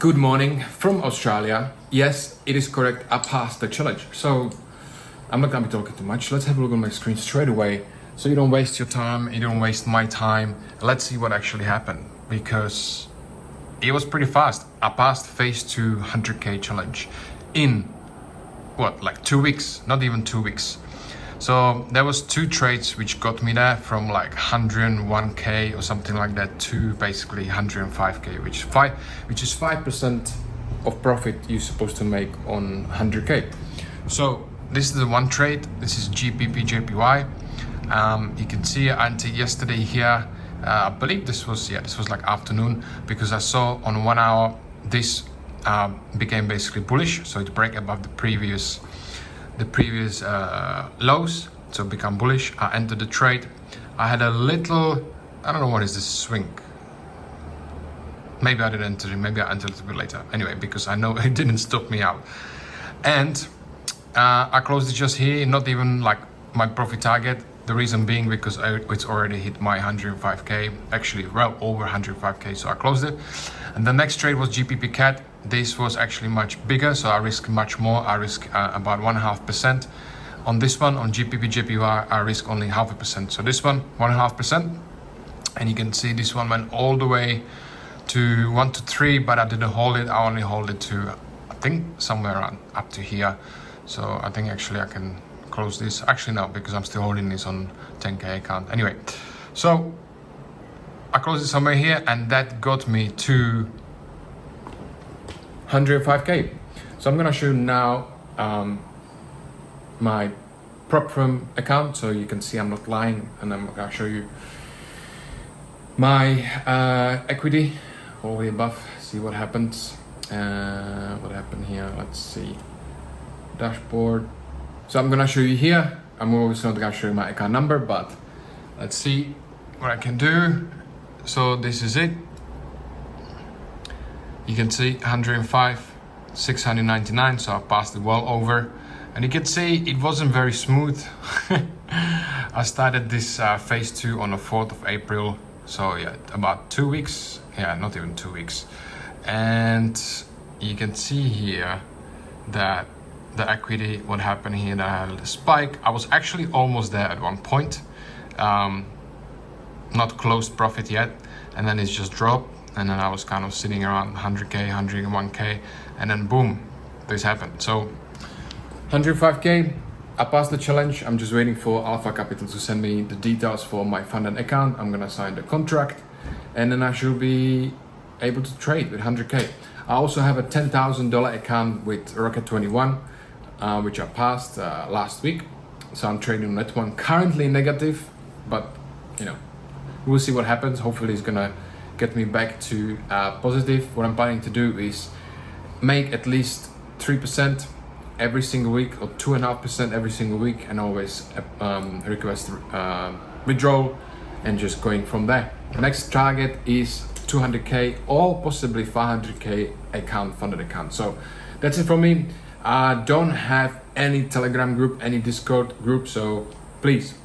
Good morning from Australia. Yes, it is correct. I passed the challenge. So I'm not gonna be talking too much. Let's have a look on my screen straight away. So you don't waste your time, you don't waste my time. Let's see what actually happened because it was pretty fast. I passed phase 2 100k challenge in like 2 weeks, not even 2 weeks. So there was 2 trades which got me there from like 101k or something like that to basically 105k, which is 5% of profit you're supposed to make on 100k. So this is the one trade. This is GBP JPY. You can see until yesterday here. I believe this was like afternoon, because I saw on 1 hour this became basically bullish, so it break above the previous lows, so become bullish. I entered the trade. I had a little, I don't know what is this swing. Maybe I didn't enter it, maybe I entered it a bit later. Anyway, because I know it didn't stop me out. And I closed it just here, not even like my profit target. The reason being because it's already hit my 105k, actually well over 105k, so I closed it. And the next trade was GBP CAD. This was actually much bigger, so I risk much more. I risk about 1.5%. On this one, on GBP JPY, I risk only 0.5%. So this one, 1.5%. And you can see this one went all the way to 1 to 3, but I didn't hold it. I only hold it to, I think, somewhere around up to here. So I think actually I can close this. Actually no, because I'm still holding this on 10k account. Anyway, so I closed it somewhere here, and that got me to 105k. So I'm gonna show you now my prop firm account, so you can see I'm not lying, and I'm gonna show you my equity all the way above. See what happens. What happened here? Let's see. Dashboard. So I'm gonna show you here. I'm always not gonna show you my account number, but let's see what I can do. So this is it. You can see 105, 699. So I passed it well over, and you can see it wasn't very smooth. I started this phase 2 on the 4th of April. So yeah, about 2 weeks. Yeah, not even 2 weeks. And you can see here that the equity, what happened here, that I had a spike. I was actually almost there at one point, not closed profit yet, and then it's just dropped, and then I was kind of sitting around 100k, 101k, and then boom, this happened. So 105k, I passed the challenge. I'm just waiting for Alpha Capital to send me the details for my funded account. I'm gonna sign the contract, and then I should be able to trade with 100k. I also have a $10,000 account with Rocket 21, which I passed last week. So I'm trading on that one, currently negative, but you know, we'll see what happens. Hopefully it's gonna get me back to positive. What I'm planning to do is make at least 3% every single week, or 2.5% every single week, and always request withdrawal, and just going from there. The next target is 200k or possibly 500k account, funded account. So that's it from me. I don't have any Telegram group, any Discord group, so please,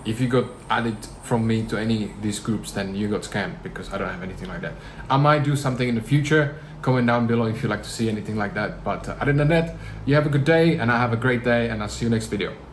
if you got added from me to any of these groups, then you got scammed, because I don't have anything like that. I might do something in the future. Comment down below if you'd like to see anything like that. But other than that, you have a good day, and I have a great day, and I'll see you next video.